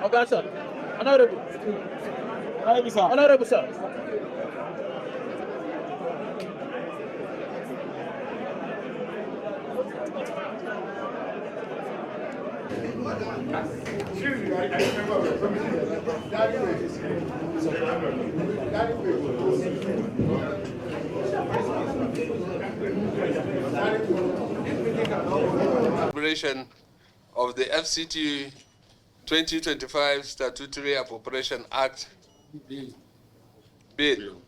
Okay, sir. Honorable. Honorable, sir. Operation of the FCT 2025 Statutory Appropriation Act Bill.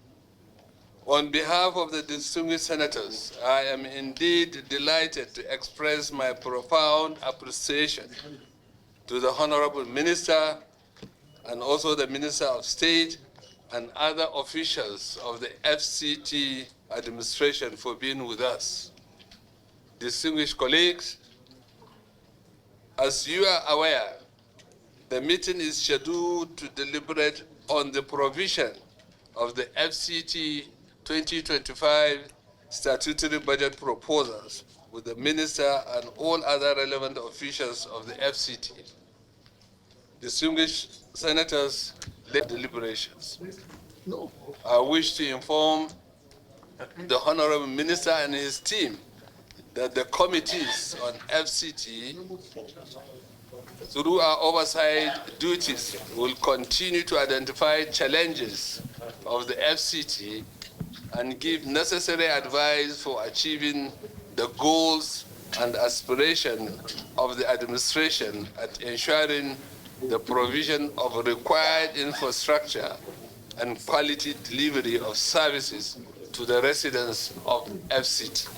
On behalf of the distinguished senators, I am indeed delighted to express my profound appreciation to the Honorable Minister and also the Minister of State and other officials of the FCT administration for being with us. Distinguished colleagues, as you are aware, the meeting is scheduled to deliberate on the provision of the FCT 2025 statutory budget proposals with the Minister and all other relevant officials of the FCT. Distinguished senators, led deliberations. I wish to inform the Honorable Minister and his team that the committees on FCT, through our oversight duties, will continue to identify challenges of the FCT and give necessary advice for achieving the goals and aspirations of the administration at ensuring the provision of required infrastructure and quality delivery of services to the residents of FCT.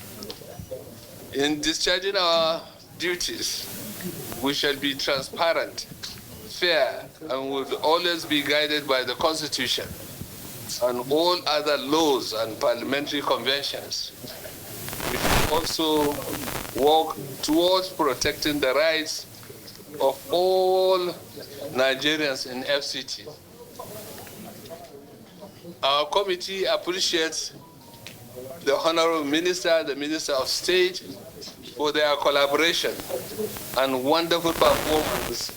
In discharging our duties, we shall be transparent, fair, and will always be guided by the Constitution and all other laws and parliamentary conventions. We should also work towards protecting the rights of all Nigerians in FCT. Our committee appreciates the Honorable Minister, the Minister of State, for their collaboration and wonderful performance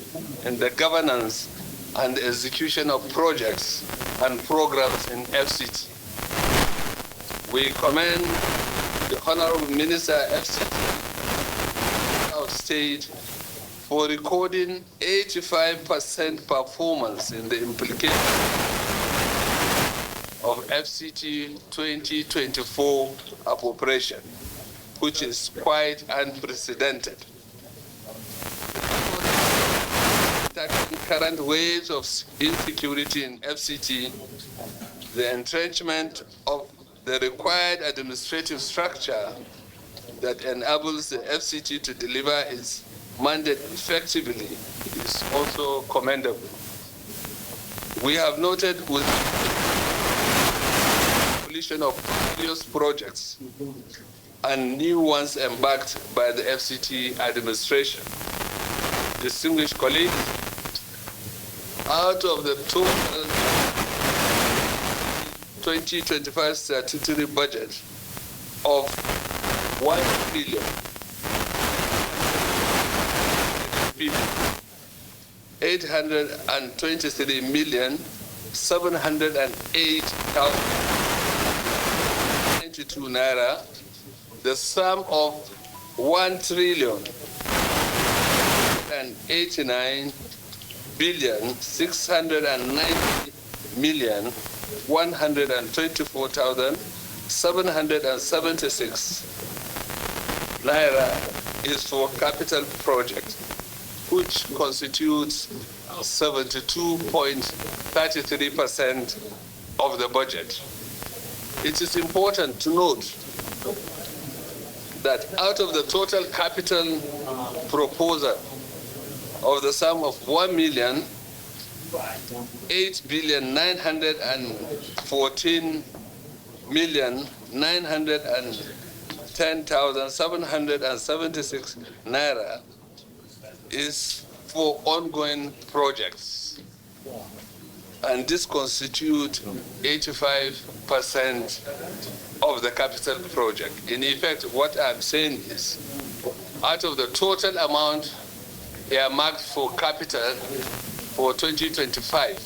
in the governance and execution of projects and programs in FCT. We commend the Honorable Minister FCT of State for recording 85% performance in the implication of FCT 2024 appropriation, which is quite unprecedented. Tackling current waves of insecurity in FCT, the entrenchment of the required administrative structure that enables the FCT to deliver its mandate effectively is also commendable. We have noted with the completion of previous projects and new ones embarked by the FCT administration. Distinguished colleagues, out of the total 2025 statutory budget of 1,823,708,092 Naira, the sum of 1,089,690,124,776 Naira is for capital projects, which constitutes 72.33% of the budget. It is important to note that out of the total capital proposal of the sum of 1,8,914,910,776 Naira is for ongoing projects. And this constitutes 85% of the capital project. In effect, what I'm saying is, out of the total amount earmarked for capital for 2025,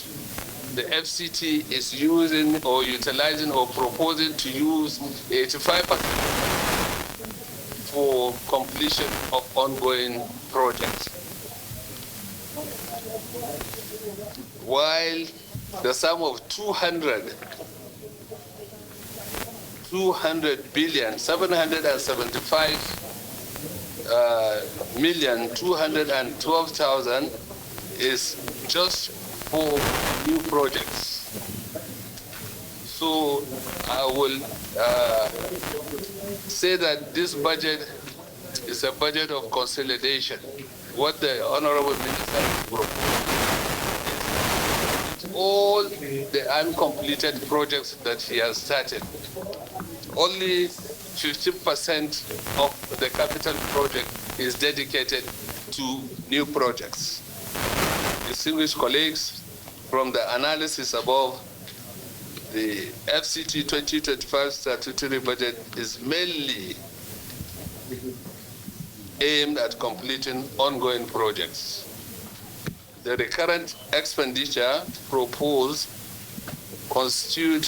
the FCT is using or utilizing or proposing to use 85% for completion of ongoing projects. While the sum of 200 billion 775,212,000 is just for new projects. So I will say that this budget is a budget of consolidation. What the Honorable Minister proposed, all the uncompleted projects that he has started. Only 50% of the capital project is dedicated to new projects. Distinguished colleagues, from the analysis above, the FCT 2025 statutory budget is mainly aimed at completing ongoing projects. The recurrent expenditure proposed comprises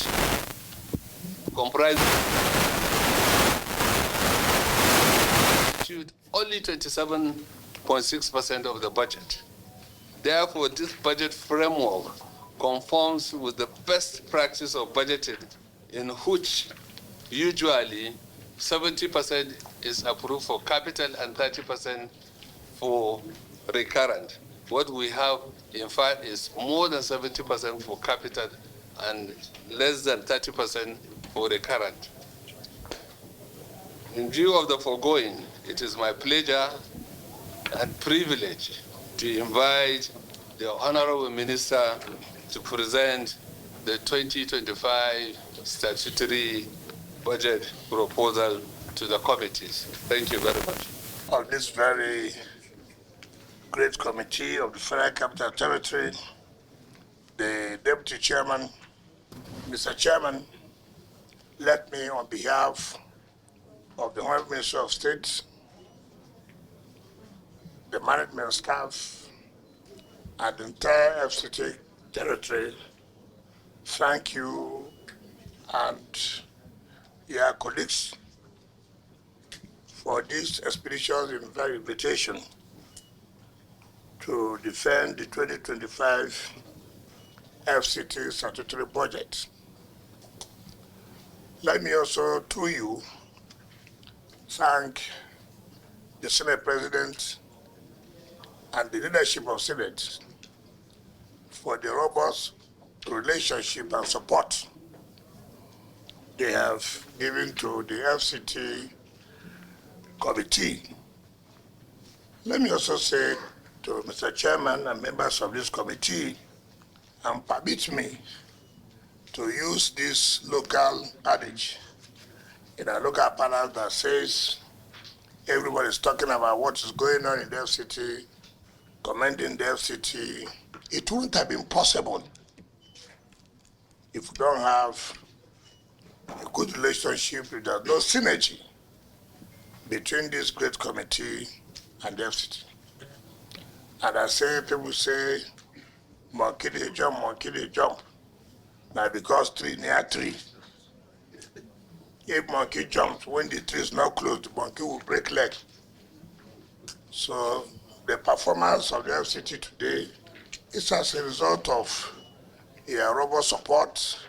only 27.6% of the budget. Therefore, this budget framework conforms with the best practice of budgeting, in which usually 70% is approved for capital and 30% for recurrent. What we have, in fact, is more than 70% for capital and less than 30% for recurrent. In view of the foregoing, it is my pleasure and privilege to invite the Honorable Minister to present the 2025 statutory budget proposal to the committees. Thank you very much. Of this very great committee of the Federal Capital Territory, the Deputy Chairman, Mr. Chairman, let me, on behalf of the Honorable Minister of State, the management staff, and the entire FCT territory, thank you and your colleagues for this expeditious invitation to defend the 2025 FCT statutory budget. Let me also, to you, thank the Senate President and the leadership of Senate for the robust relationship and support they have given to the FCT committee. Let me also say to Mr. Chairman and members of this committee, and permit me to use this local adage in a local panel that says everybody is talking about what is going on in the FCT, commending the FCT. It wouldn't have been possible if we don't have a good relationship, if there's no synergy between this great committee and the FCT. And I say, people say, monkey they jump. Now because tree near tree. If monkey jumps, when the tree is not close, the monkey will break leg. So the performance of the FCT today is as a result of your robust support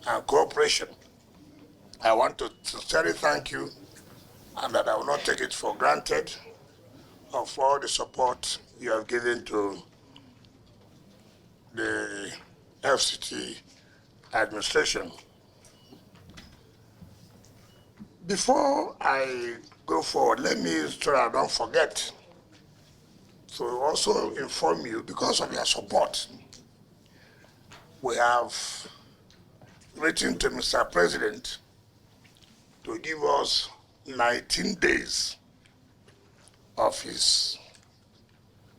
and cooperation. I want to sincerely thank you, and that I will not take it for granted of all the support you have given to the FCT administration. Before I go forward, let me, so I don't forget, to also inform you, because of your support, we have written to Mr. President to give us 19 days of his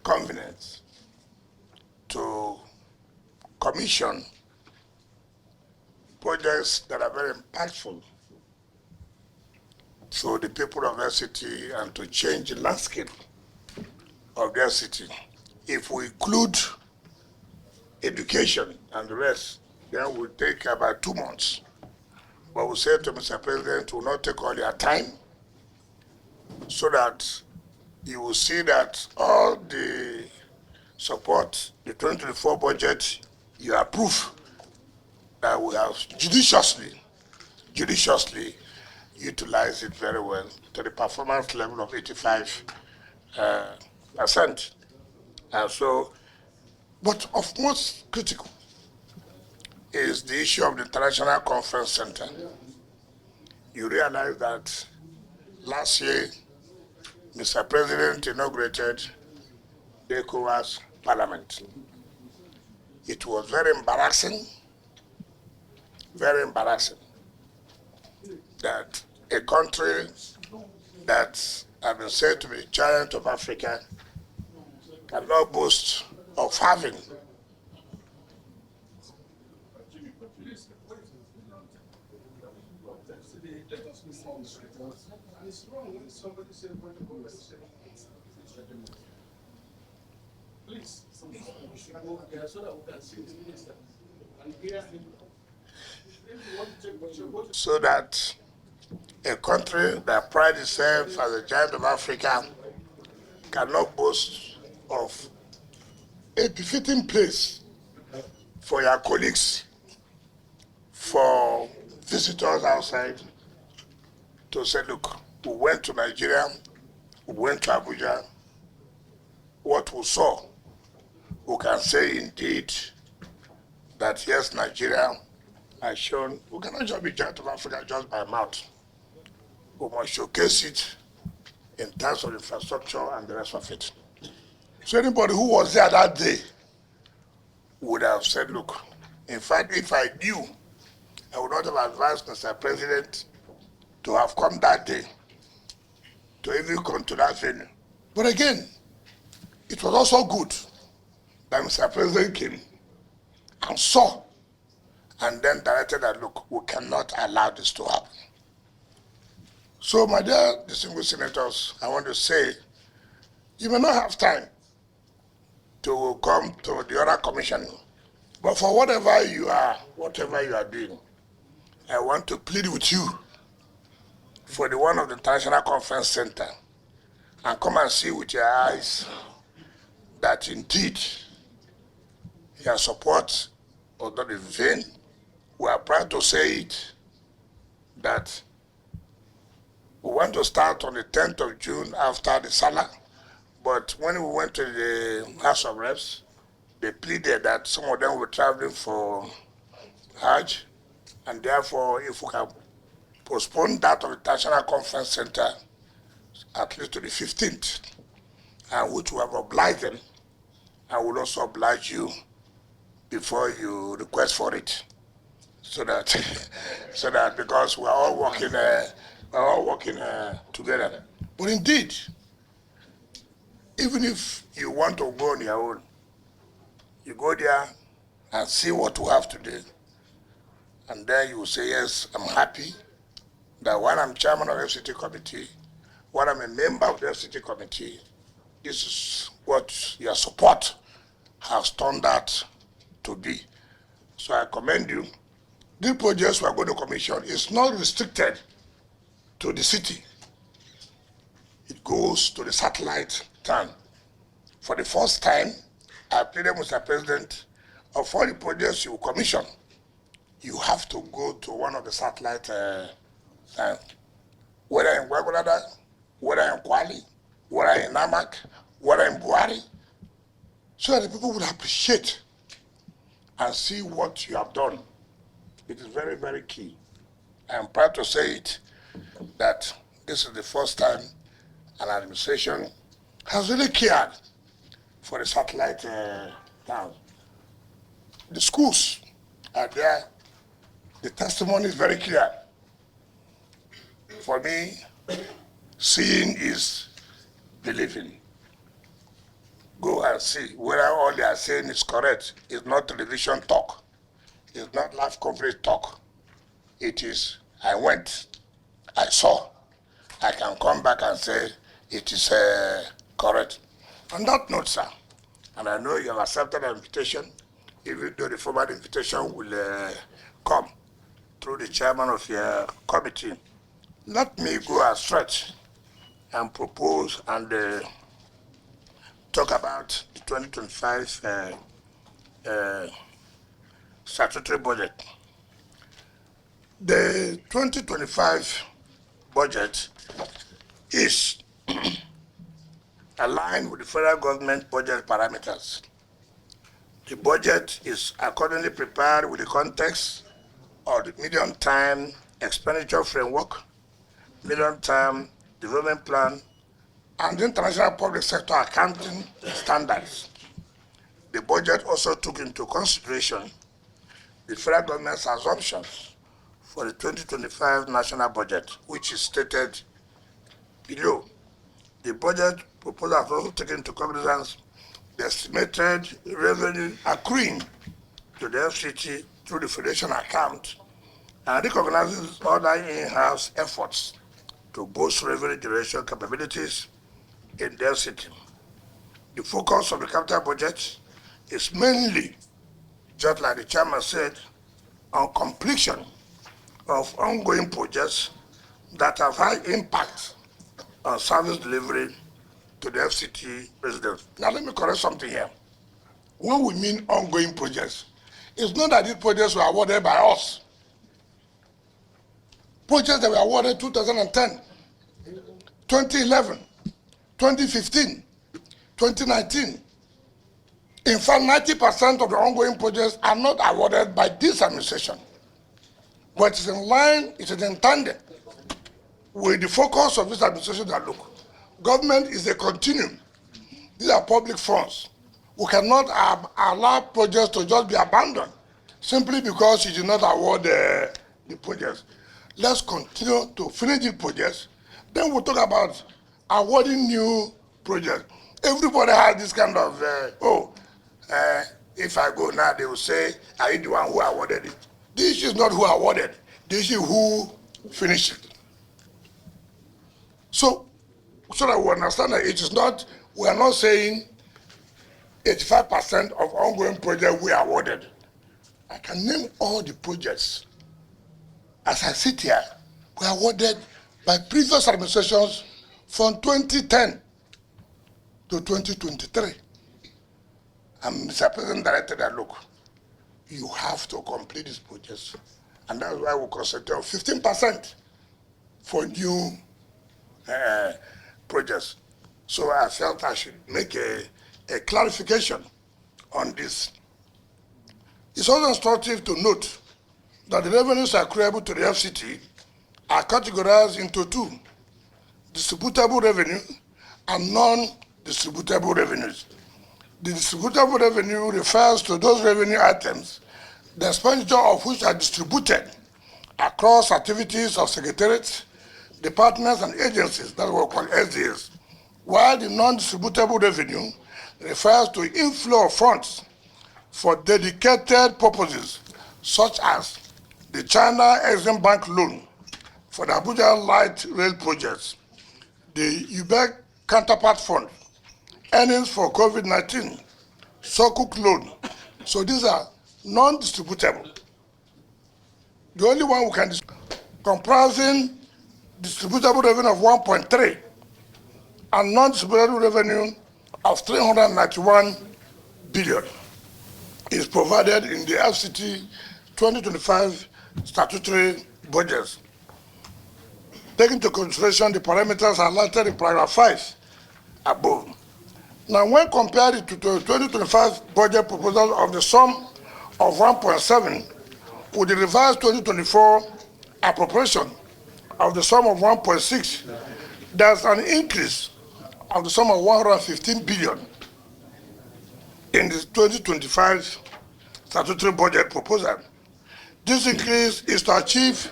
convenience to commission projects that are very impactful to the people of their city and to change the landscape of their city. If we include education and the rest, then it will take about 2 months. But we say to Mr. President, will not take all your time, so that you will see that all the support, the 2024 budget, you approve, that we have judiciously utilize it very well to the performance level of 85%. And so, but of most critical is the issue of the International Conference Center. You realize that last year, Mr. President inaugurated the ECOWAS Parliament. It was very embarrassing that a country that has been said to be a giant of Africa cannot boast of having so that a country that prides itself as a giant of Africa cannot boast of a befitting place for your colleagues, for visitors outside, to say, look, we went to Nigeria, we went to Abuja, what we saw, we can say indeed that yes, Nigeria has shown, we cannot just be giant of Africa just by mouth. We must showcase it in terms of infrastructure and the rest of it. So anybody who was there that day would have said, look, in fact, if I knew, I would not have advised Mr. President to have come that day, to even come to that venue. But again, it was also good that Mr. President came and saw, and then directed that, look, we cannot allow this to happen. So, my dear distinguished senators, I want to say, you may not have time to come to the other commission, but for whatever you are doing, I want to plead with you for the one of the International Conference Center, and come and see with your eyes that indeed your support was not in vain. We are proud to say it, that we want to start on the 10th of June after the Salah, but when we went to the House of Reps, they pleaded that some of them were traveling for Hajj, and therefore if we can postpone that of the International Conference Center at least to the 15th, and which we have obliged them, and will also oblige you before you request for it, so that because we're all working together. But indeed, even if you want to go on your own, you go there and see what we have to do, and then you will say, yes, I'm happy that when I'm chairman of the FCT committee, when I'm a member of the FCT committee, this is what your support has turned out to be. So I commend you. The projects we are going to commission is not restricted to the city. It goes to the satellite town. For the first time, I pleaded, Mr. President, of all the projects you commission, you have to go to one of the satellite towns, whether in Gwagwalada, whether in Kwali, whether in Namak, whether in Buhari, so that the people would appreciate and see what you have done. It is very, very key. I am proud to say it, that this is the first time an administration has really cared for the satellite towns. The schools are there. The testimony is very clear. For me, seeing is believing. Go and see whether all they are saying is correct. It's not television talk. It's not live coverage talk. It is, I went, I saw. I can come back and say it is correct. On that note, sir, and I know you have accepted the invitation, even though the formal invitation will come through the chairman of your committee. Let me go and stretch and propose and talk about the 2025 statutory budget. The 2025 budget is aligned with the federal government budget parameters. The budget is accordingly prepared with the context of the medium-term expenditure framework, medium-term development plan, and the international public sector accounting standards. The budget also took into consideration the federal government's assumptions for the 2025 national budget, which is stated below. The budget proposal has also taken into cognizance the estimated revenue accruing to the FCT through the Federation account and recognizes other in-house efforts to boost revenue generation capabilities in the FCT. The focus of the capital budget is mainly, just like the chairman said, on completion of ongoing projects that have high impact on service delivery to the FCT residents. Now let me correct something here. When we mean ongoing projects, it's not that these projects were awarded by us. Projects that were awarded 2010, 2011, 2015, 2019. In fact, 90% of the ongoing projects are not awarded by this administration. But it's in line, it is intended with the focus of this administration that, look, government is a continuum. These are public funds. We cannot allow projects to just be abandoned simply because you did not award the projects. Let's continue to finish the projects. Then we'll talk about awarding new projects. Everybody has this kind of, if I go now, they will say, are you the one who awarded it? The issue is not who awarded, the issue is who finished it. So that we understand that it is not, we are not saying 85% of ongoing projects we awarded. I can name all the projects. As I sit here, we are awarded by previous administrations from 2010 to 2023. And Mr. President directed that, look, you have to complete these projects. And that's why we concentrate on 15% for new projects. So I felt I should make a clarification on this. It's also instructive to note that the revenues accruable to the FCT are categorized into two: distributable revenue and non-distributable revenues. The distributable revenue refers to those revenue items, the expenditure of which are distributed across activities of secretariats, departments, and agencies that were called SDAs, while the non-distributable revenue refers to inflow of funds for dedicated purposes, such as the China Exim Bank loan for the Abuja Light Rail projects, the UBEC counterpart fund, earnings for COVID-19, Sukuk loan. So these are non-distributable. The only one we can comprising distributable revenue of 1.3 and non-distributable revenue of 391 billion is provided in the FCT 2025 statutory budgets. Taking into consideration the parameters highlighted in paragraph 5 above. Now, when compared to the 2025 budget proposal of the sum of 1.7 with the revised 2024 appropriation of the sum of 1.6, there's an increase of the sum of 115 billion in the 2025 statutory budget proposal. This increase is to achieve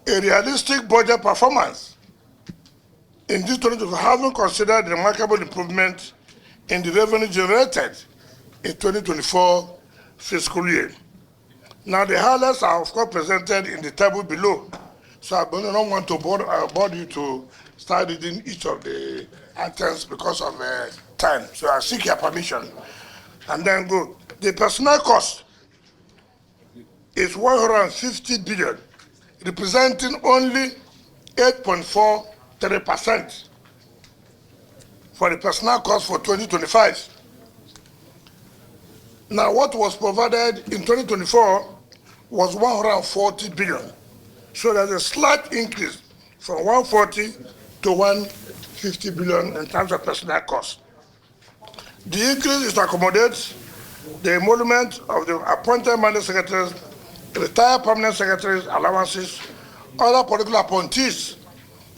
a realistic budget performance in this 2025, having considered the remarkable improvement in the revenue generated in 2024 fiscal year. Now, the highlights are, of course, presented in the table below. So I don't want to bore you to start reading each of the items because of time. So I seek your permission. And then go. The personnel cost is 150 billion, representing only 8.43% for the personnel cost for 2025. Now, what was provided in 2024 was 140 billion. So there's a slight increase from 140 to 150 billion in terms of personnel cost. The increase is to accommodate the emolument of the appointed managing secretaries, retired permanent secretaries, allowances, other political appointees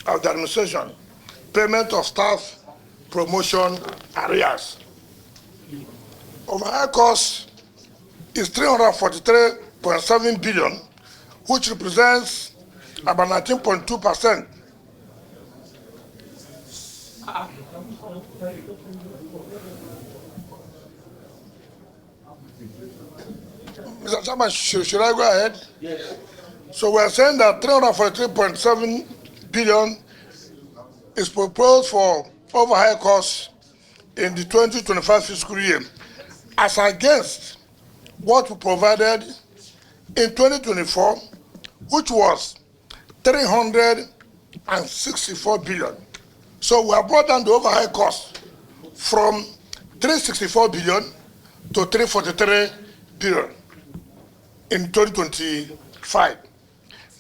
of the administration, payment of staff, promotion, arrears. Overhead cost is 343.7 billion, which represents about 19.2%. Mr. Chairman, should I go ahead? Yes. So we're saying that 343.7 billion is proposed for overhead costs in the 2025 fiscal year, as against what we provided in 2024, which was 364 billion. So we have brought down the overhead cost from 364 billion to 343 billion in 2025.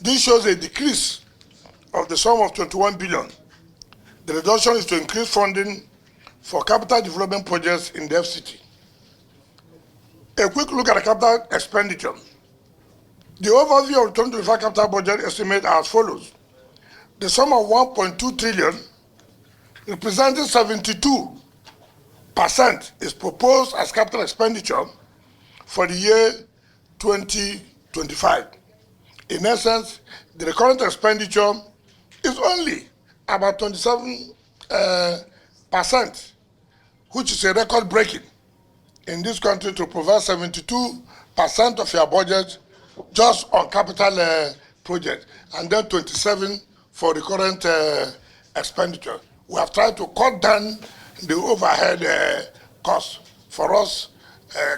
This shows a decrease of the sum of 21 billion. The reduction is to increase funding for capital development projects in the FCT. A quick look at the capital expenditure. The overview of the 2025 capital budget estimate are as follows. The sum of 1.2 trillion, representing 72%, is proposed as capital expenditure for the year 2025. In essence, the recurrent expenditure is only about 27%, which is a record breaking in this country to provide 72% of your budget just on capital project, and then 27 for recurrent expenditure. We have tried to cut down the overhead costs. For us,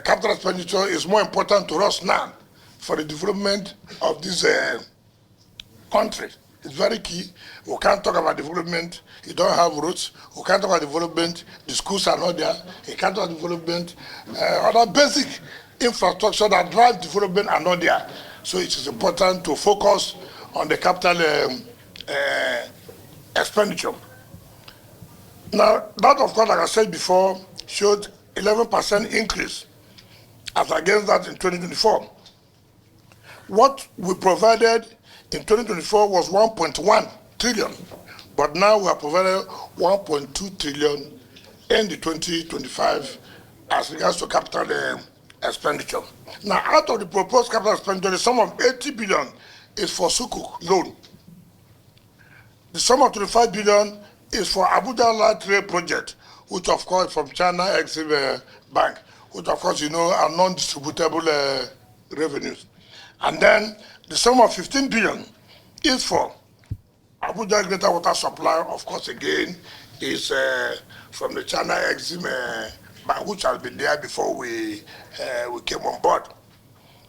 capital expenditure is more important to us now for the development of this country. It's very key. We can't talk about development, you don't have roads. We can't talk about development, the schools are not there. You can't talk about development, other basic infrastructure that drive development are not there. So it is important to focus on the capital expenditure. Now, that of course, like I said before, showed 11% increase as against that in 2024. What we provided in 2024 was 1.1 trillion, but now we have provided 1.2 trillion in the 2025 as regards to capital expenditure. Now, out of the proposed capital expenditure, the sum of 80 billion is for Sukuk loan. The sum of 25 billion is for Abuja Light Rail project, which of course from China Exim Bank, which of course you know are non-distributable revenues. And then the sum of 15 billion is for Abuja Greater Water Supply, of course again, is from the China Exim Bank, which has been there before we came on board.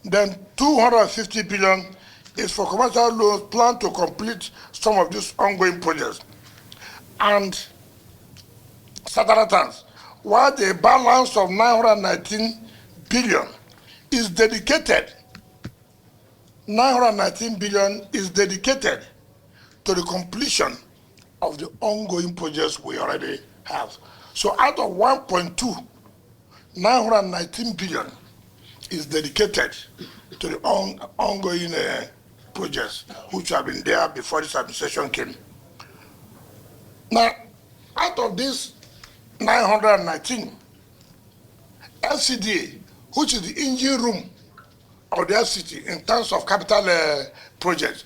Then 250 billion is for commercial loans planned to complete some of these ongoing projects. And Sataratan, while the balance of 919 billion is dedicated, 919 billion is dedicated to the completion of the ongoing projects we already have. So out of 1.2, 919 billion is dedicated to the ongoing projects which have been there before this administration came. Now, out of this 919, FCDA, which is the engine room of the FCT in terms of capital projects,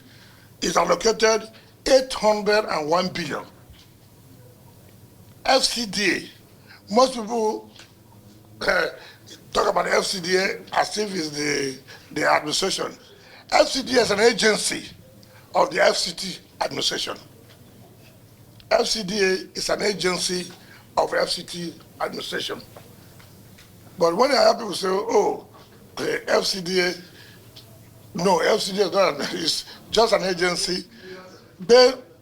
is allocated 801 billion. FCDA, most people talk about the FCDA as if it's the administration. FCDA is an agency of the FCT administration. FCDA is an agency of FCT administration. But when I hear people say, oh, FCDA, no, FCDA is not, it's just an agency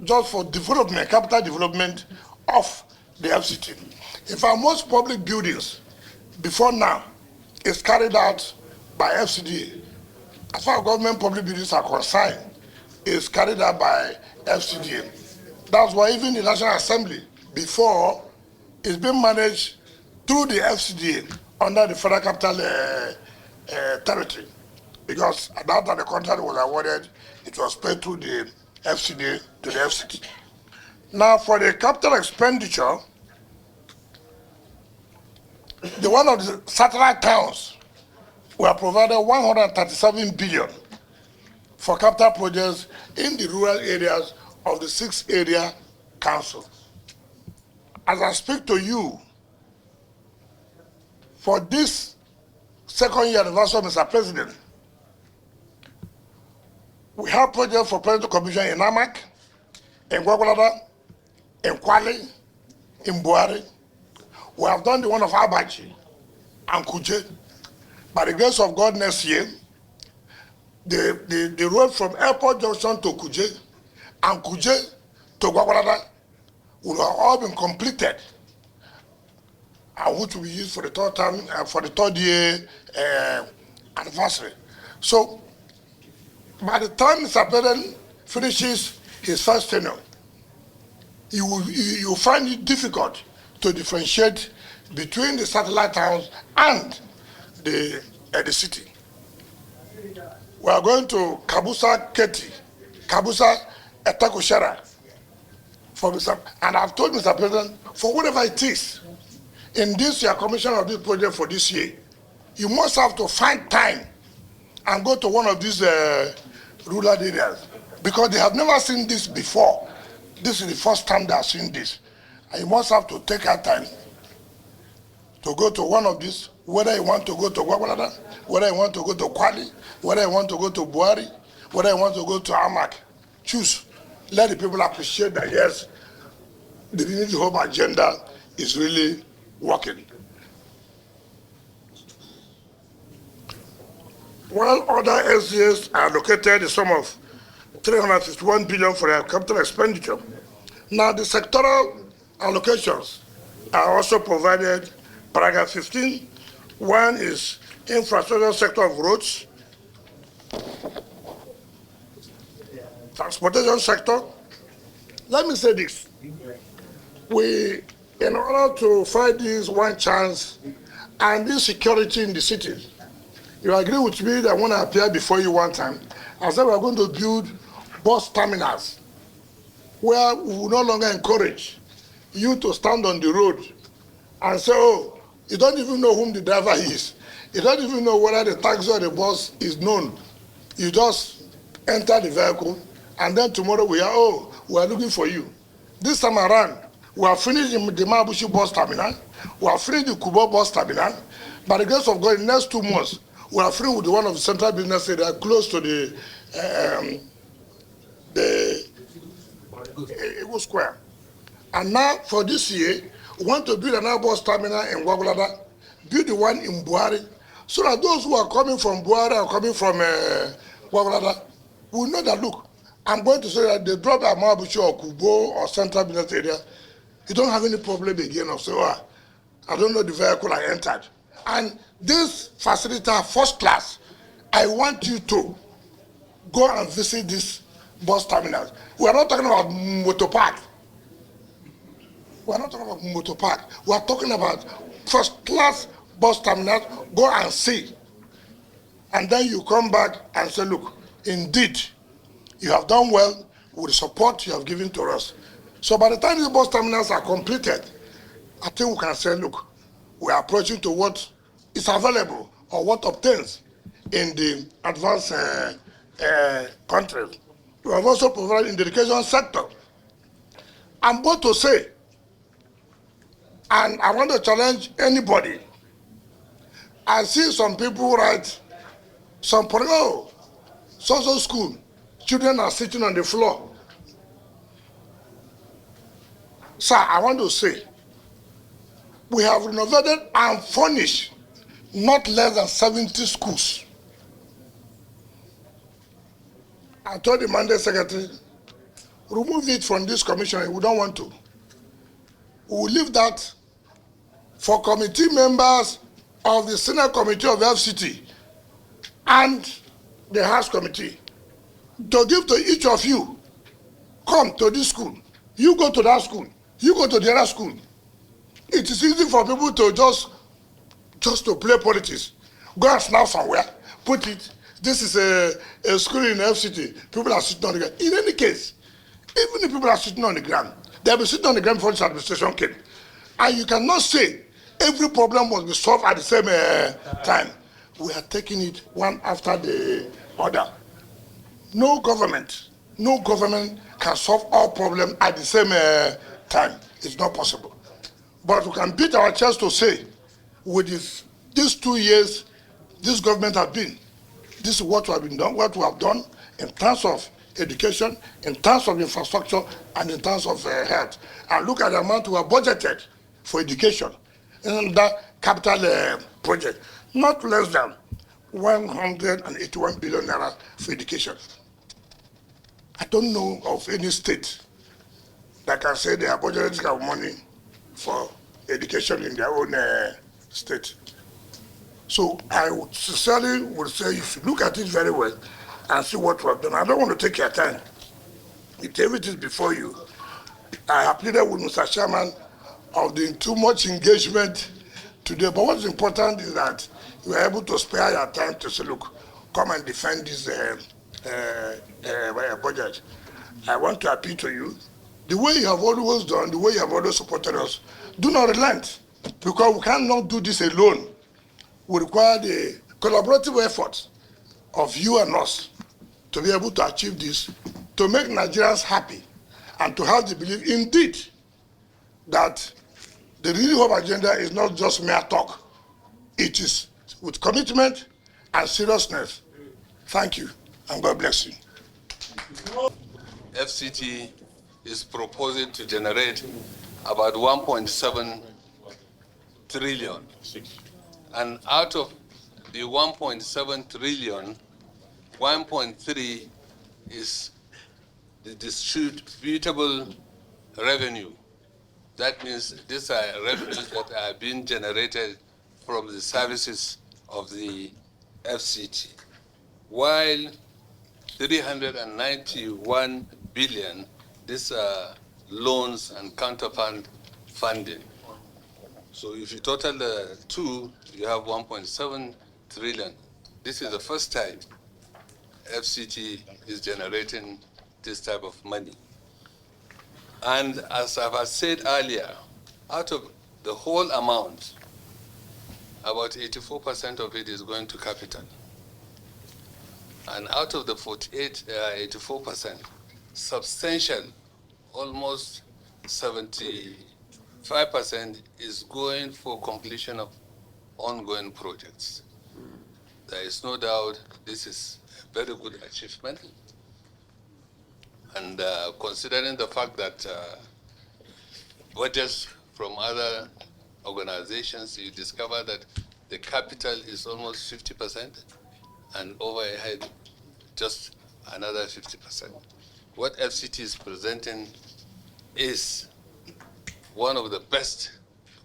just for development, capital development of the FCT. In fact, most public buildings before now is carried out by FCDA. As far as government public buildings are concerned, is carried out by FCDA. That's why even the National Assembly before is being managed through the FCDA under the Federal Capital Territory. Because at that time the contract was awarded, it was paid through the FCDA to the FCT. Now for the capital expenditure, the one of the satellite towns were provided 137 billion for capital projects in the rural areas of the 6 area council. As I speak to you, for this second year anniversary, Mr. President, we have projects for Presidential Commission in Amak, in Gwagwalada, in Kwale, in Buhari. We have done the one of Abachi and Kuje. By the grace of God, next year, the road from Airport Junction to Kuje and Kuje to Gwagwalada will have all been completed, and which will be used for the third time, for the third year anniversary. So, by the time Mr. President finishes his first tenure, you will find it difficult to differentiate between the satellite towns and the city. We are going to Kabusa Keti, Kabusa Etakushara, and I've told Mr. President, for whatever it is, in this year commission of this project for this year, you must have to find time and go to one of these rural areas, because they have never seen this before. This is the first time they have seen this. And you must have to take our time to go to one of these, whether you want to go to Gwagwalada, whether you want to go to Kwale, whether you want to go to Buhari, whether you want to go to Amak. Choose. Let the people appreciate that, yes, the Unity Home agenda is really working. While other SCAs are allocated a sum of 351 billion for their capital expenditure, now the sectoral allocations are also provided. Paragraph 15, one is infrastructure sector of roads, transportation sector. Let me say this. In order to fight this one chance and this security in the city, you agree with me that when I appeared before you one time, I said we are going to build bus terminals where we will no longer encourage you to stand on the road and say, oh, you don't even know whom the driver is. You don't even know whether the taxi or the bus is known. You just enter the vehicle, and then tomorrow we are looking for you. This time around, we have finished the Mabushi bus terminal, we have finished the Kubo bus terminal. By the grace of God, in the next 2 months, we are finished with the one of the central business area close to the Eagle Square. And now, for this year, we want to build another bus terminal in Gwagwalada, build the one in Buhari, so that those who are coming from Buhari or coming from Gwagwalada will know that, look, I'm going to say that they drop at Mabuchi or Kubo or central business area, you don't have any problem again of say, oh, I don't know the vehicle I entered. And this facility are first class. I want you to go and visit this bus terminal. We are not talking about motor park. We are not talking about motor park. We are talking about first class bus terminal. Go and see. And then you come back and say, look, indeed, You have done well with the support you have given to us. So by the time the bus terminals are completed, I think we can say, look, we are approaching to what is available or what obtains in the advanced countries. We have also provided in the education sector. I'm bold to say, and I want to challenge anybody. I see some people write, oh, so school, children are sitting on the floor. Sir, I want to say, we have renovated and furnished not less than 70 schools. I told the mandate secretary, remove it from this commission, we don't want to. We will leave that for committee members of the Senate Committee of FCT and the House Committee to give to each of you. Come to this school, you go to that school, you go to the other school. It is easy for people to just to play politics. Go and snap somewhere, put it. This is a school in FCT. People are sitting on the ground. In any case, even if people are sitting on the ground, they'll be sitting on the ground before this administration came. And you cannot say every problem must be solved at the same time. We are taking it one after the other. No government can solve all problems at the same time. It's not possible. But we can beat our chest to say, with these 2 years, this government has been, this is what we have done in terms of education, in terms of infrastructure, and in terms of health. And look at the amount we have budgeted for education in that capital project, not less than 181 billion naira for education. I don't know of any state that can say they are budgeting this kind of money for education in their own state. So I would sincerely would say you should look at it very well and see what we have done. I don't want to take your time. If everything is before you, I have pleaded with Mr. Chairman of the too much engagement today. But what's important is that you are able to spare your time to say, look, come and defend this budget. I want to appeal to you. The way you have always done, the way you have always supported us, do not relent, because we cannot do this alone. We require the collaborative effort of you and us to be able to achieve this, to make Nigerians happy, and to have the belief, indeed, that the Really Hope agenda is not just mere talk. It is with commitment and seriousness. Thank you, and God bless you. FCT is proposing to generate about 1.7 trillion. And out of the 1.7 trillion, 1.3 is the distributable revenue. That means these are revenues that are being generated from the services of the FCT. While 391 billion, these are loans and counterpart funding. So if you total the two, you have 1.7 trillion. This is the first time FCT is generating this type of money. And as I've said earlier, out of the whole amount, about 84% of it is going to capital. And out of the 84%, substantial, almost 75% is going for completion of ongoing projects. There is no doubt this is a very good achievement. And considering the fact that budgets from other organizations, you discover that the capital is almost 50% and overhead just another 50%. What FCT is presenting is one of the best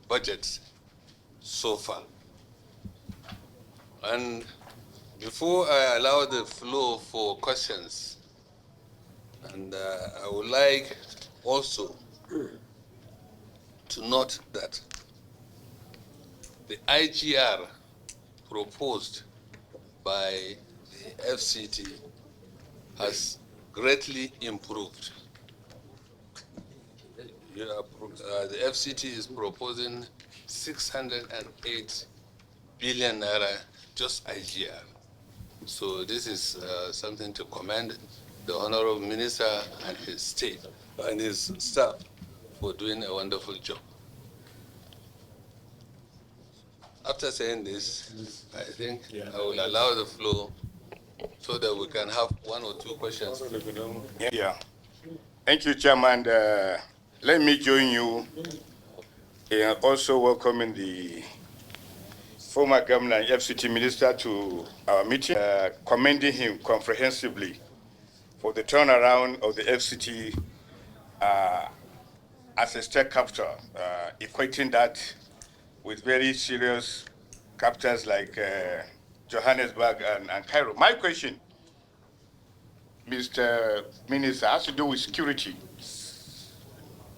budgets so far. And before I allow the floor for questions, and I would like also to note that the IGR proposed by the FCT has greatly improved. The FCT is proposing 608 billion naira just a year. So this is something to commend the Honorable Minister and his state and his staff for doing a wonderful job. After saying this, I think I will allow the floor so that we can have one or two questions. Yeah. Thank you, Chairman. Let me join you in also welcoming the former governor and FCT minister to our meeting, commending him comprehensively for the turnaround of the FCT as a state capital, equating that with very serious capitals like Johannesburg and Cairo. My question, Mr. Minister, has to do with security.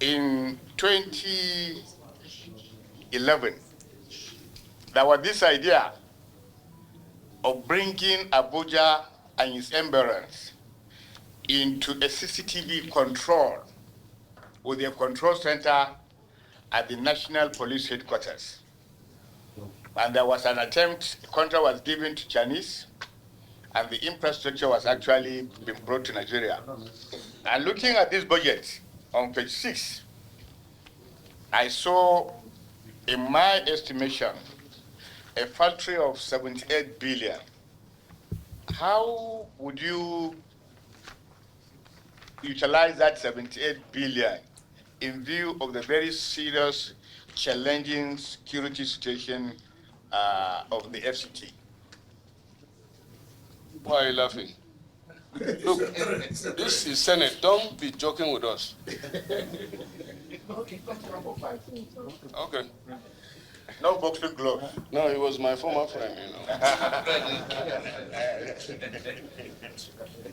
In 2011, there was this idea of bringing Abuja and its environs into a CCTV control with a control center at the National Police Headquarters. And there was an attempt, the contract was given to Chinese, and the infrastructure was actually being brought to Nigeria. And looking at this budget on page 6, I saw, in my estimation, a factory of 78 billion. How would you utilize that 78 billion in view of the very serious, challenging security situation of the FCT? Why are you laughing? Look, this is Senate. Don't be joking with us. Okay. No boxing gloves. No, he was my former friend, you know.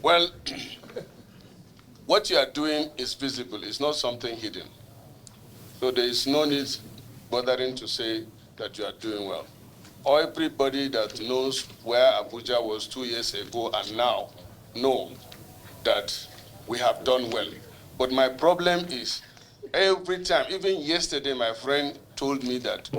Well, what you are doing is visible. It's not something hidden. So there is no need bothering to say that you are doing well. Everybody that knows where Abuja was 2 years ago and now know that we have done well. But my problem is, every time, even yesterday, my friend told me that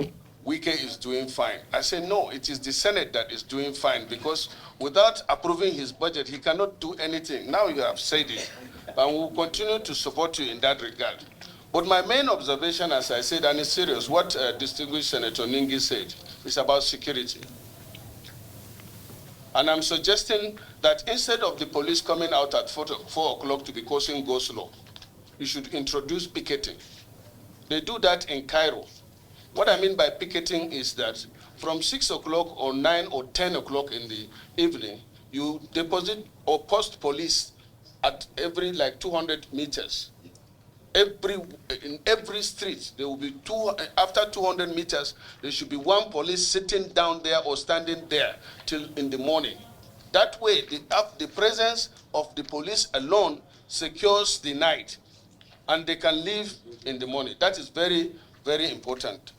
Wike is doing fine. I said, no, it is the Senate that is doing fine, because without approving his budget, he cannot do anything. Now you have said it, and we'll continue to support you in that regard. But my main observation, as I said, and it's serious, what distinguished Senator Ningi said, is about security. And I'm suggesting that instead of the police coming out at 4 o'clock to be causing go-slow, you should introduce picketing. They do that in Cairo. What I mean by picketing is that from 6 o'clock or 9 or 10 o'clock in the evening, you deposit or post police at every 200 meters. In every street, there will be after 200 meters, there should be one police sitting down there or standing there till in the morning. That way, the presence of the police alone secures the night, and they can leave in the morning. That is very, very important.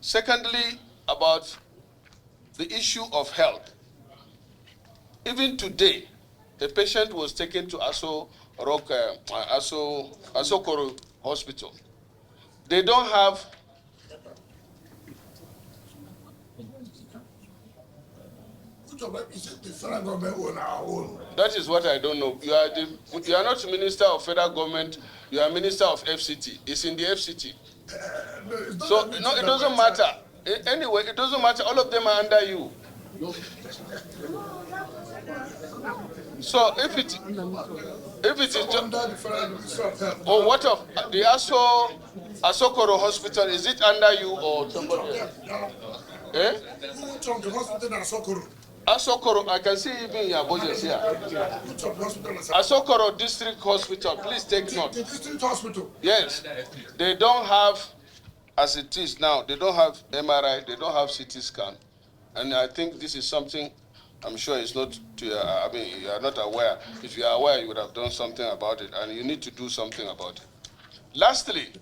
Secondly, about the issue of health. Even today, a patient was taken to Asokoro Hospital. They don't have that is what I don't know. You are not Minister of Federal Government, you are Minister of FCT. It's in the FCT. So no, it doesn't matter. Anyway, it doesn't matter. All of them are under you. So if it is just, or what of the Asokoro Hospital, is it under you or somebody else? Eh? Asokoro, I can see even in your budget here. Asokoro District Hospital, please take note. The district hospital? Yes. They don't have, as it is now, they don't have MRI, they don't have CT scan. And I think this is something, I'm sure it's not, you are not aware. If you are aware, you would have done something about it, and you need to do something about it. Lastly,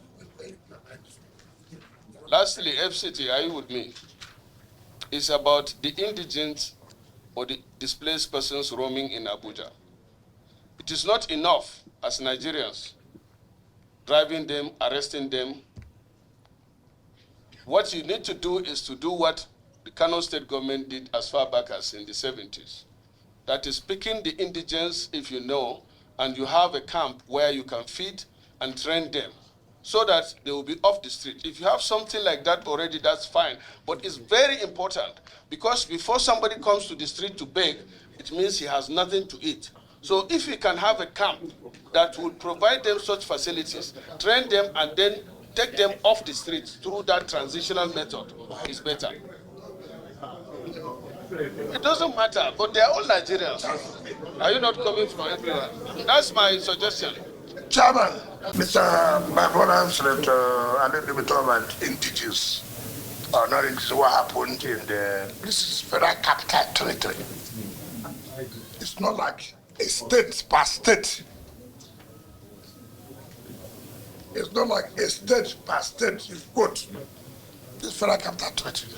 FCT, are you with me? It's about the indigent or the displaced persons roaming in Abuja. It is not enough as Nigerians driving them, arresting them. What you need to do is to do what the Kano state government did as far back as in the 70s. That is picking the indigents, if you know, and you have a camp where you can feed and train them so that they will be off the street. If you have something like that already, that's fine. But it's very important because before somebody comes to the street to beg, it means he has nothing to eat. So if we can have a camp that will provide them such facilities, train them, and then take them off the streets through that transitional method, is better. It doesn't matter, but they are all Nigerians. Are you not coming from everywhere? That's my suggestion. Chairman, my brother said a little bit about indigenous, or not indigenous, what happened in this is federal capital territory. It's not like a state per state. It's not like a state per state you've got. This federal capital territory.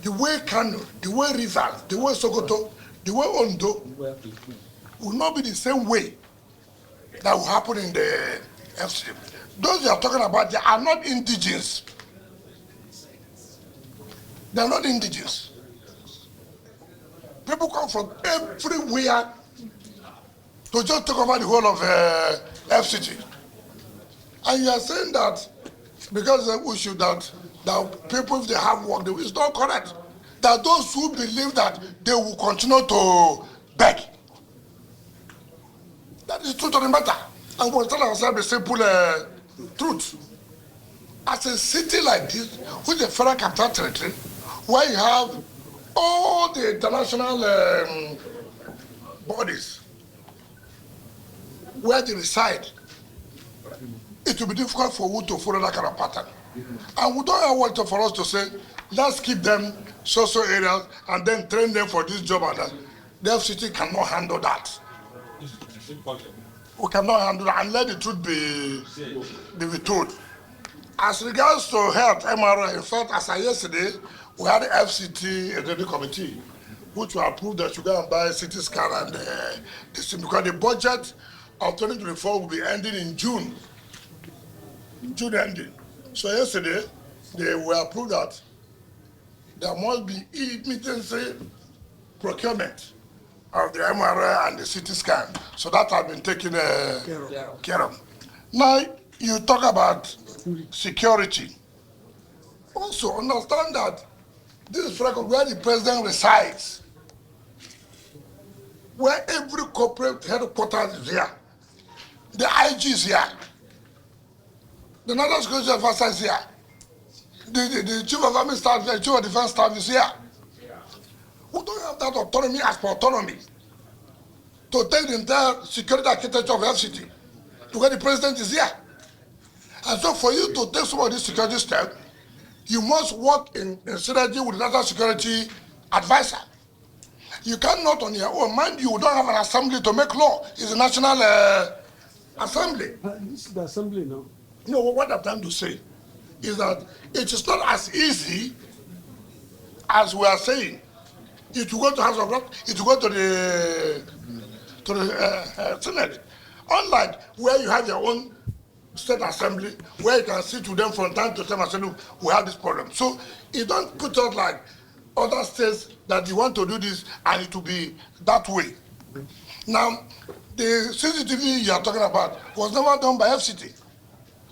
The way Kano, the way Rivers, the way Sokoto, the way Ondo will not be the same way that will happen in the FCT. Those you are talking about, they are not indigenous. They are not indigenous. People come from everywhere to just talk about the whole of FCT. And you are saying that because of the issue that people, if they have work, it's not correct. That those who believe that they will continue to beg. That is truth of the matter. And we'll tell ourselves the simple truth. As a city like this, with the federal capital territory, where you have all the international bodies where they reside, it will be difficult for you to follow that kind of pattern. And we don't want for us to say, let's keep them social areas and then train them for this job and that. The FCT cannot handle that. We cannot handle that and let the truth be told. As regards to health, MRI, in fact, as of yesterday, we had the FCT executive committee, which will approve that you go and buy a CT scan and this thing, because the budget of 2024 will be ending in June. June ending. So yesterday, they were approved that there must be immediate procurement of the MRI and the CT scan. So that has been taken care of. Now, you talk about security. Also, understand that this is where the president resides, where every corporate headquarters is here. The IG is here. The National Security Officer is here. The Chief of Army Staff, the Chief of Defense Staff is here. We don't have that autonomy as per autonomy to take the entire security architecture of FCT to where the president is here. And so for you to take some of these security steps, you must work in synergy with the National Security Advisor. You cannot on your own. Mind you, don't have an assembly to make law. It's a national assembly. This is the assembly now. You know, what I'm trying to say is that it is not as easy as we are saying. If you go to House of Reps, if you go to the Senate, unlike where you have your own state assembly, where you can sit with them from time to time and say, look, we have this problem. So you don't put out like other states that you want to do this and it will be that way. Now, the CCTV you are talking about was never done by FCT.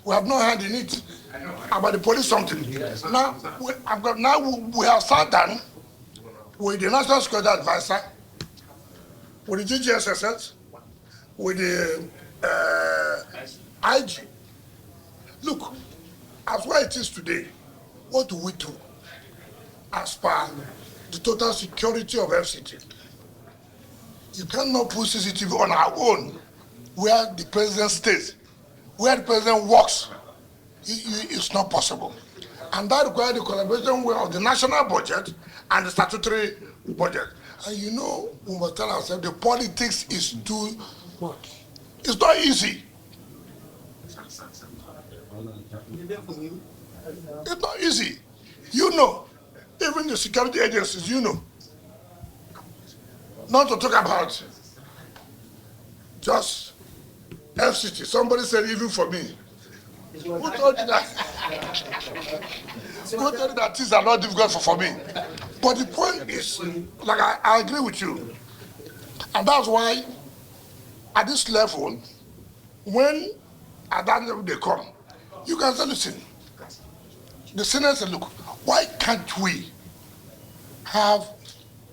We have no hand in it about the police something. Now we have sat down with the National Security Advisor, with the GGSSS, with the IG. Look, as where it is today, what do we do as per the total security of FCT? You cannot put CCTV on our own where the president stays, where the president works. It's not possible. And that requires the collaboration of the national budget and the statutory budget. And you know, we must tell ourselves the politics is too much. It's not easy. It's not easy. You know, even the security agencies, you know. Not to talk about just FCT. Somebody said even for me. Who told you that? Who told you that things are not difficult for me? But the point is, like I agree with you. And that's why at this level, when at that level they come, you can say, listen, the Senate said, look, why can't we have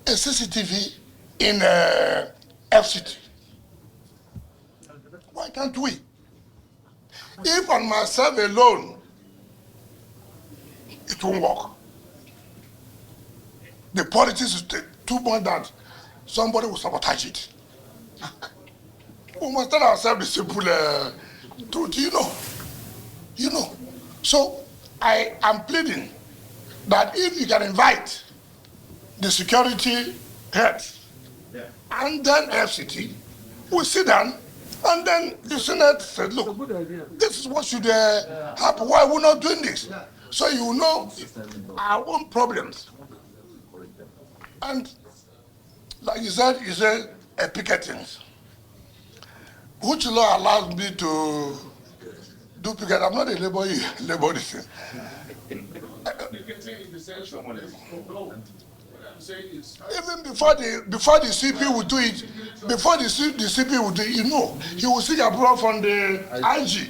a CCTV in FCT? Why can't we? If on myself alone, it won't work. The politics is too much that somebody will sabotage it. We must tell ourselves the simple truth, you know. So I am pleading that if you can invite the security heads and then FCT, we sit down and then the Senate said, look, this is what should happen. Why are we not doing this? So you know our own problems. And like you said a picketing. Which law allows me to do picket? I'm not a labor thing. Even before the CP would do it, the CP would do it, he will seek approval from the IG.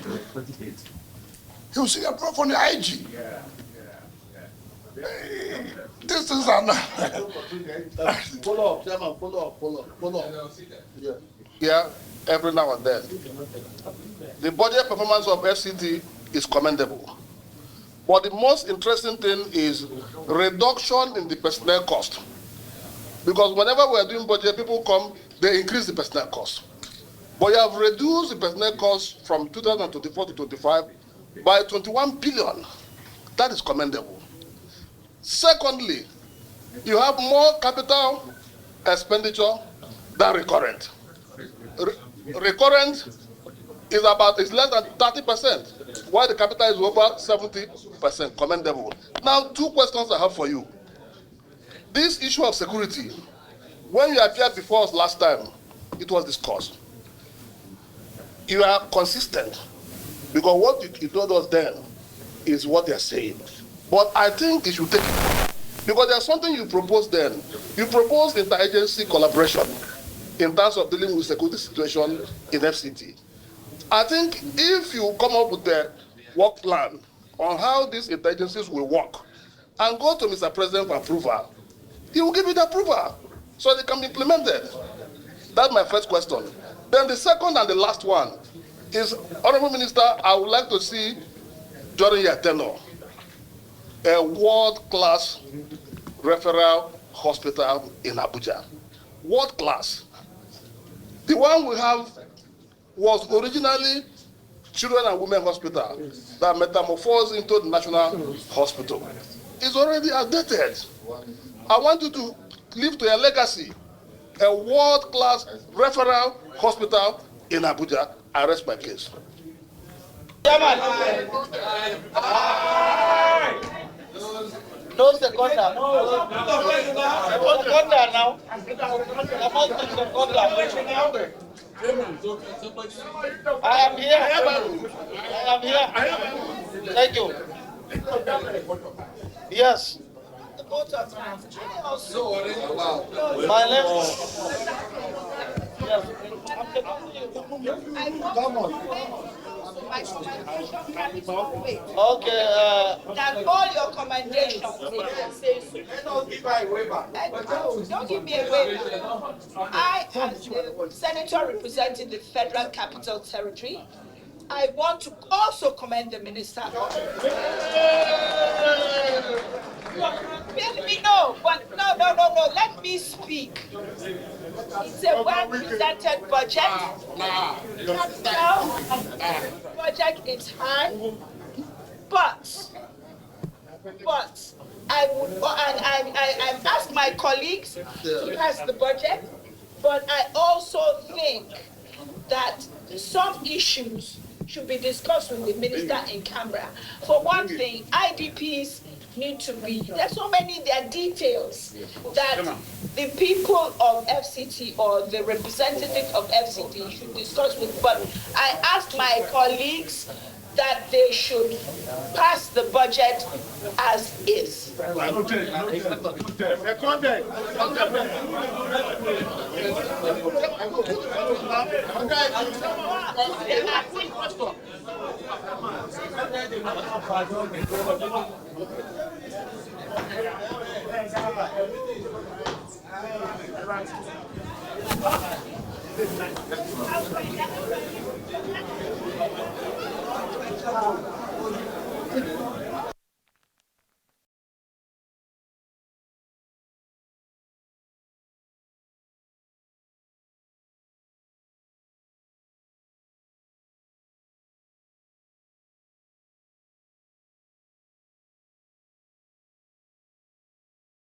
He will seek approval from the IG. These things are not. Follow up, Chairman, follow up. Yeah, every now and then. The budget performance of FCT is commendable. But the most interesting thing is reduction in the personnel cost. Because whenever we are doing budget, people come, they increase the personnel cost. But you have reduced the personnel cost from 2024 to 25 by 21 billion. That is commendable. Secondly, you have more capital expenditure than recurrent. Recurrent is less than 30%, while the capital is over 70%. Commendable. Now, two questions I have for you. This issue of security, when you appeared before us last time, it was discussed. You are consistent, because what you told us then is what they are saying. But I think it should take it, because there's something you proposed then. You proposed interagency collaboration in terms of dealing with security situation in FCT. I think if you come up with a work plan on how these interagencies will work and go to Mr. President for approval, he will give it approval so they can be implemented. That's my first question. Then the second and the last one is, Honorable Minister, I would like to see during your tenure a world-class referral hospital in Abuja. World-class. The one we have was originally Children and Women Hospital that metamorphosed into the National Hospital. It's already outdated. I want you to live to a legacy, a world-class referral hospital in Abuja. I rest my case. No seconder. Seconder now. I am here. Thank you. Yes. My left. Yes. Come on. Okay. That all your commendations, don't give me a waiver. I, as the senator representing the Federal Capital Territory, I want to also commend the minister. No, let me speak. It's a well-presented budget. Budget is high, but I would, and I ask my colleagues to pass the budget, but I also think that some issues should be discussed with the minister in Canberra. For one thing, IDPs need to be, there's so many, there are details that the people of FCT or the representative of FCT should discuss with, but I asked my colleagues that they should pass the budget as is.